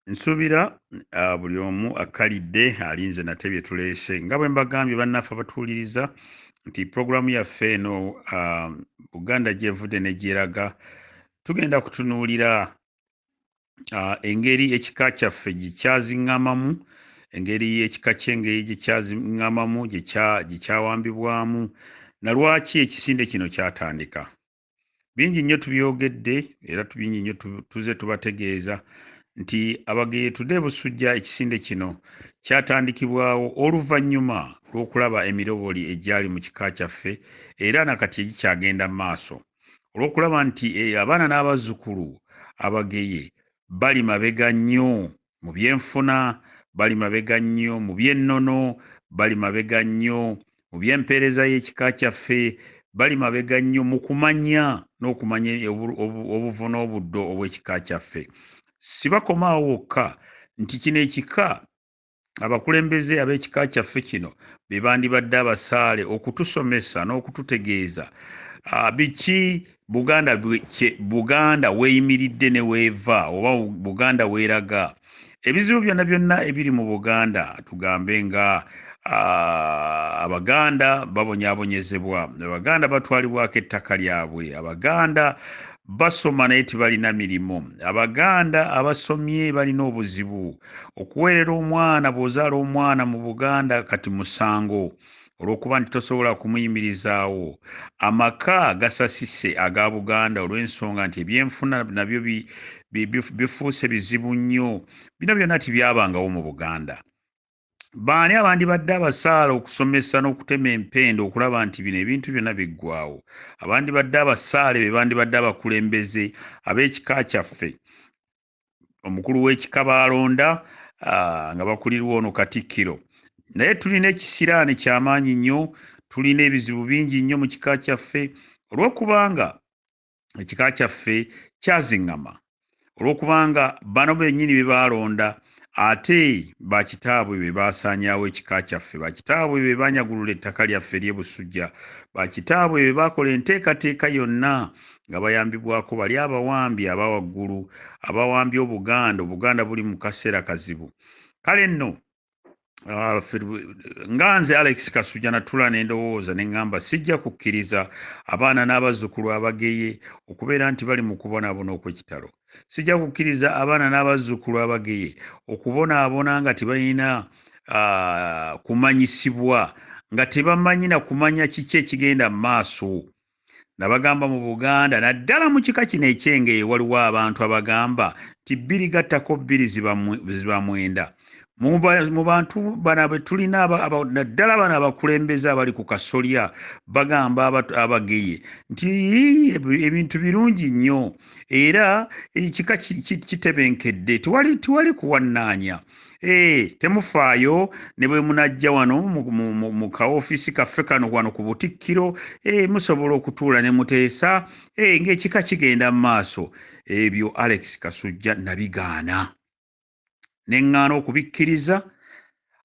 Nsuubira buli omu akkalidde alinze nate bye tuleese nga bwe mbagambye bannaffe abatuwuliriza nti pulogulaamu yaffe eno Buganda Gyevudde ne Gyeraga tugenda kutunuulira engeri ekika kyaffe gye kyaziŋŋamamu, engeri ekika ky'engeri gye kyaziŋŋamamu gye kyawambibwamu na lwaki ekisinde kino kyatandika. Bingi nnyo tubyogedde era bingi nnyo tuze tubategeeza nti Abageetudde Busujja ekisinde kino kyatandikibwawo oluvannyuma lw'okulaba emiroboli egyali mu kika kyaffe era nakati egikyagenda mu maaso, olw'okulaba nti abaana n'abazzukulu Abageye bali mabega nnyo mu byenfuna, bali mabega nnyo mu by'ennono, bali mabega nnyo mu by'empeereza y'ekika kyaffe, bali mabega nnyo mu kumanya n'okumanya obuvu n'obuddo obw'ekika kyaffe. Sibakomaawo wokka nti kino ekika abakulembeze ab'ekika kyaffe kino be bandibadde abasaale okutusomesa n'okututegeeza biki Buganda weeyimiridde ne weeva oba Buganda weeraga. Ebizibu byonna ebiri mu Buganda tugambe nga Abaganda babonyaabonyezebwa, Abaganda batwalibwako ettaka lyabwe, Abaganda basoma naye tebalina mirimu, Abaganda abasomye balina obuzibu, okuweerera omwana bw'ozaala omwana mu Buganda kati musango olw'okuba nti tosobola kumuyimirizaawo. Amaka gasasise aga Buganda olw'ensonga nti ebyenfuna nabyo bifuuse bizibu nnyo. Bino byonna tibyabangawo mu Buganda. Baani abandibadde abasaala okusomesa n'okutema empenda okulaba nti bino ebintu byonna biggwaawo? Abandibadde abasaale be bandibadde abakulembeze ab'ekika kyaffe. Omukulu w'ekika baalonda nga bakulirwa ono Katikkiro. Naye tulina ekisiraani ky'amaanyi nnyo, tulina ebizibu bingi nnyo mu kika kyaffe olw'okubanga ekika kyaffe kyaziŋŋama, olw'okubanga bano bennyini be baalonda ate bakitaabwe be baasaanyaawo ekika kyaffe, bakitaabwe be baanyagulula ettaka lyaffe ery'e Busujja, bakitaabwe be baakola enteekateeka yonna nga bayambibwako bali abawambi abawaggulu abawambye Obuganda buli mu kaseera kazibu. Kale nno nga nze Alex Kassujja natula ne ndowooza ne ŋŋamba sijja kukkiriza abaana n'abazzukulu Abageye okubeera nti bali mu kubonaabona okw'ekitalo. Sijja kukkiriza abaana n'abazzukulu Abageye okubonaabona nga tebalina kumanyisibwa, nga tebamanyi na kumanya kiki ekigenda mu maaso. Nabagamba mu Buganda naddala mu kika kino eky'Engeye waliwo abantu abagamba nti 2 gattako 2 ziba 9. Mu bantu bano be tulina naddala bano abakulembeze abali ku kasolya bagamba Abageye nti ebintu birungi nnyo era ekika kitebenkedde, tewali kuwannaanya. Temufaayo ne bwe munajja wano mu kaofiisi kaffe kano wano ku Butikkiro, musobola okutuula ne muteesa ng'ekika kigenda mu maaso. Ebyo Alex Kassujja nabigaana. Neŋŋaana okubikkiriza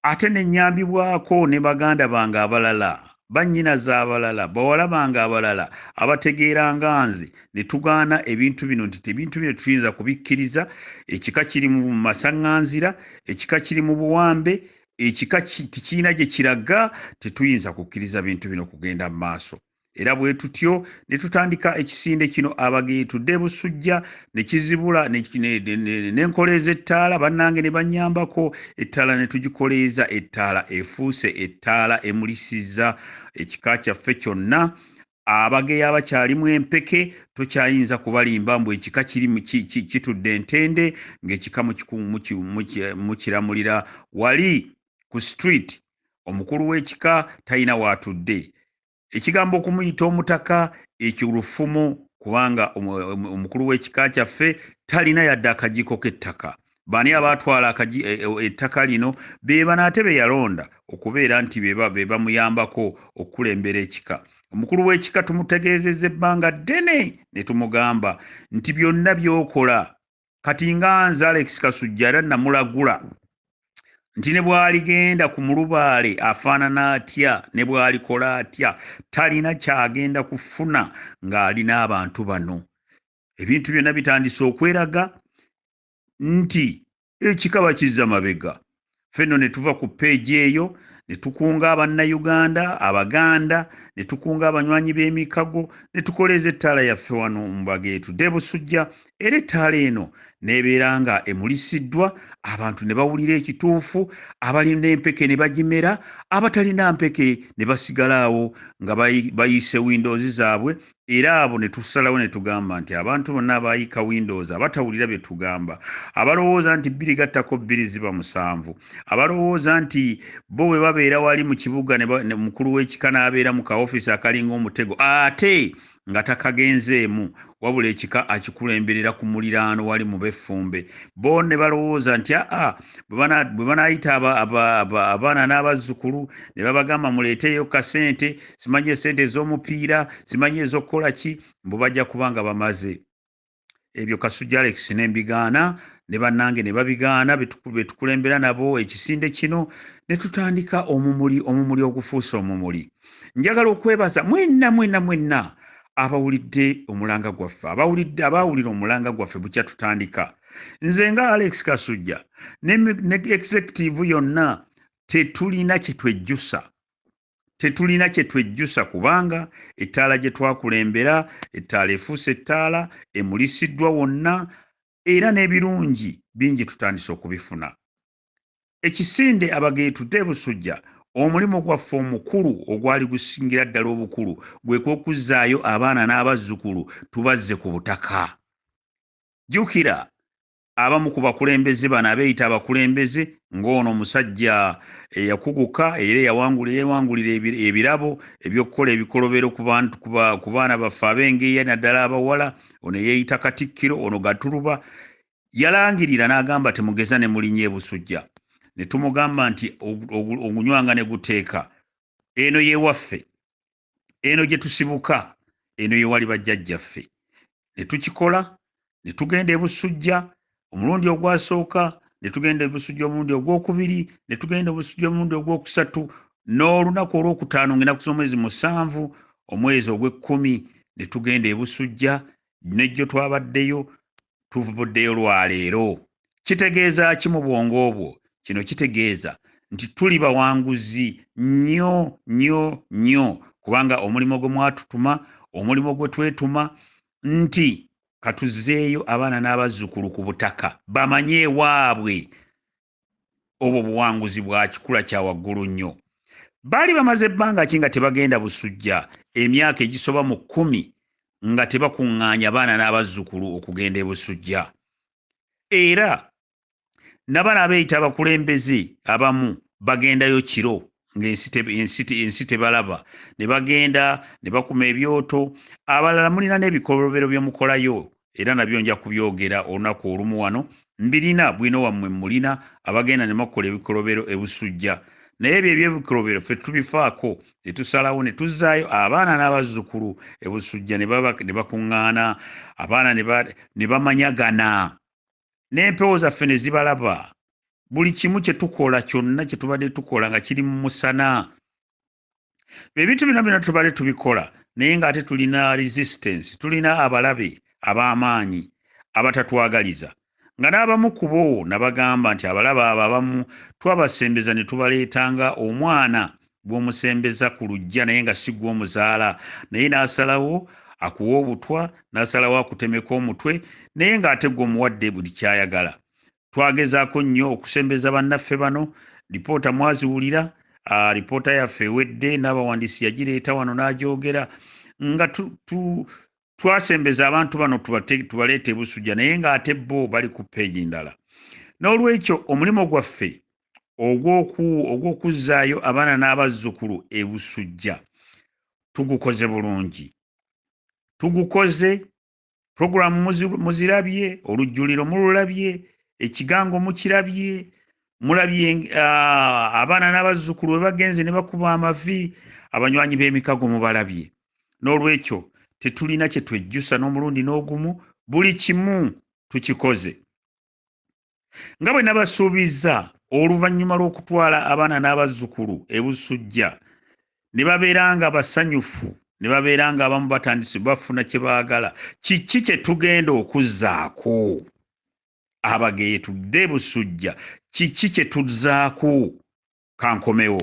ate ne nnyambibwako ne baganda bange abalala, bannyinaze abalala, bawala bange abalala abategeera nga nze, ne tugaana ebintu bino nti ebintu bino tuyinza kubikkiriza. Ekika kiri mu masaŋŋanzira, ekika kiri mu buwambe, ekika tikirina gye kiraga, tetuyinza kukkiriza bintu bino kugenda mu maaso. Era bwe tutyo ne tutandika ekisinde kino Abageetudde Busujja ne kizibula n'enkoleeza ettaala, bannange ne bannyambako ettaala ne tugikoleeza ettaala efuuse ettaala emulisizza ekika kyaffe kyonna. Abageye abakyalimu empeke tokyayinza kubalimba mbu ekika kitudde entende ng'ekika mukiramulira wali ku street. Omukulu w'ekika talina w'atudde. Ekigambo okumuyita omutaka ekyo lufumo, kubanga omukulu w'ekika kyaffe talina yadde akajiiko k'ettaka. Baani abaatwala ettaka lino be bano ate be yalonda okubeera nti be bamuyambako okukulembera ekika. Omukulu w'ekika tumutegeezezza ebbanga ddene ne tumugamba nti byonna by'okola kati nga nze Alex Kassujja era namulagula nti ne bw'aligenda ku mulubaale afaanana atya, ne bw'alikola atya, talina kyagenda kufuna ng'ali n'abantu bano. Ebintu byonna bitandise okweraga nti ekika bakizza mabega. Fenno ne tuva ku peegi eyo ne tukunga Abannayuganda, Abaganda, ne tukunga abanywanyi b'emikago, ne tukoleeza ettaala yaffe wano mu Gyevudde Busujja, era ettaala eno n'ebeera nga emulisiddwa, abantu ne bawulira ekituufu, abalina empeke ne bagimera, abatalina mpeke ne basigala awo nga bayiise Windows zaabwe, era abo ne tusalawo ne tugamba nti abantu bonna abayiika Windows abatawulira bye tugamba, abalowooza nti 2 gattako 2 ziba 7, abalowooza nti bo bwe babeera wali mu kibuga ne mukulu w'ekika n'abeera mu kaofiisi akalinga omutego ate nga takagenzeemu wabula ekika akikulemberera ku muliraano wali mu beffumbe, bo ne balowooza nti bwe banaayita abaana n'abazzukulu ne babagamba muleeteyo kasente, simanyi esente ez'omupiira, simanyi ez'okukola ki, mbu bajja kubanga bamaze. Ebyo Kassujja Alex ne mbigaana, ne bannange ne babigaana, be tukulembera nabo ekisinde kino, ne tutandika omumuli ogufuuse omumuli. Njagala okwebaza mwenna abawulidde omulanga gwaffe, abaawulira omulanga gwaffe bukya tutandika. Nze nga Alex Kassujja ne executive yonna tetulina kye twejjusa kubanga ettaala gye twakulembera, ettaala efuuse ettaala emulisiddwa wonna, era n'ebirungi bingi tutandise okubifuna. Ekisinde Gyevudde Busujja, omulimu gwaffe omukulu ogwali gusingira ddala obukulu gwe kw'okuzzaayo abaana n'abazzukulu tubazze ku butaka. Jjukira abamu ku bakulembeze bano abeeyita abakulembeze ng'ono omusajja eyakuguka era yeewangulira ebirabo eby'okukola ebikolobero ku baana baffe ab'engeeya naddala abawala, ono yeeyita Katikkiro, ono Gatuluba, yalangirira n'agamba temugeza ne mulinya e Busujja. Ne tumugamba nti ogunywanga ne guteeka, eno y'ewaffe, eno gye tusibuka, eno ye wali bajjajjaffe. Ne tukikola, ne tugenda e Busujja omulundi ogwasooka, ne tugenda e Busujja omulundi ogwokubiri, ne tugenda e Busujja omulundi ogwokusatu, n'olunaku olwokutaano ngenda kusoma omwezi 7 omwezi ogw'Ekkumi, ne tugenda e Busujja, nejjo twabaddeyo, tuvuddeyo lwaleero. Kitegeeza ki mu bwongo obwo? Kino kitegeeza nti tuli bawanguzi nnyo kubanga omulimo gwe mwatutuma, omulimo gwe twetuma nti katuzzeeyo abaana n'abazzukulu ku butaka bamanye ewaabwe. Obwo buwanguzi bwa kikula kya waggulu nnyo. Baali bamaze ebbanga ki nga tebagenda Busujja, emyaka egisoba mu 10 nga tebakuŋŋaanya abaana n'abazzukulu okugenda e Busujja. Era n'abana abeeyita abakulembeze abamu bagendayo kiro ng'ensi tebalaba, ne bagenda ne bakuma ebyoto, abalala mulina n'ebikolobero bye mukolayo, era nabyo nja kubyogera olunaku olumu wano. Mbirina bwino wammwe mulina abagenda ne bakola ebikolobero e Busujja, naye ebyo ebyebikolobero ffe tubifaako ne tusalawo ne tuzzaayo abaana n'abazzukulu e Busujja ne bakuŋŋaana, abaana ne bamanyagana, n'empewo zaffe ne zibalaba. Buli kimu kye tukola kyonna kye tubadde tukola nga kiri mu musana. Ebintu byonna tubadde tubikola naye ng'ate tulina resistance, tulina abalabe ab'amaanyi abatatwagaliza, nga n'abamu ku bo nabagamba nti abalabe abo abamu twabasembeza ne tubaleetanga omwana gw'omusembeza ku luggya naye nga si gw'omuzaala, naye n'asalawo akuwa obutwa, n'asalawo akutemeka omutwe, naye ng'ate gw'omuwadde buli kyayagala. Twagezaako nnyo okusembeza bannaffe bano, lipoota mwaziwulira, lipoota yaffe ewedde n'abawandiisi yagireeta wano n'agyogera, nga twasembeza abantu bano tubaleete e Busujja naye ng'ate bo bali ku peegi ndala. N'olwekyo omulimu gwaffe ogw'okuzzaayo abaana n'abazzukulu e Busujja tugukoze bulungi. Tugukoze, puroguramu muzirabye, olujjuliro mululabye, ekigango mukirabye, mulabye abaana n'abazzukulu bwe bagenze ne bakuba amavi, abanywanyi b'emikago mubalabye. N'olwekyo tetulina kye twejjusa n'omulundi n'ogumu, buli kimu tukikoze. Nga bwe nabasuubiza, oluvannyuma lw'okutwala abaana n'abazzukulu e Busujja ne babeera nga basanyufu, ne babeera nga abamu batandise bafuna kye baagala, kiki kye tugenda okuzzaako? abageyi tudde Busujja kiki kye tuzzaako kankomewo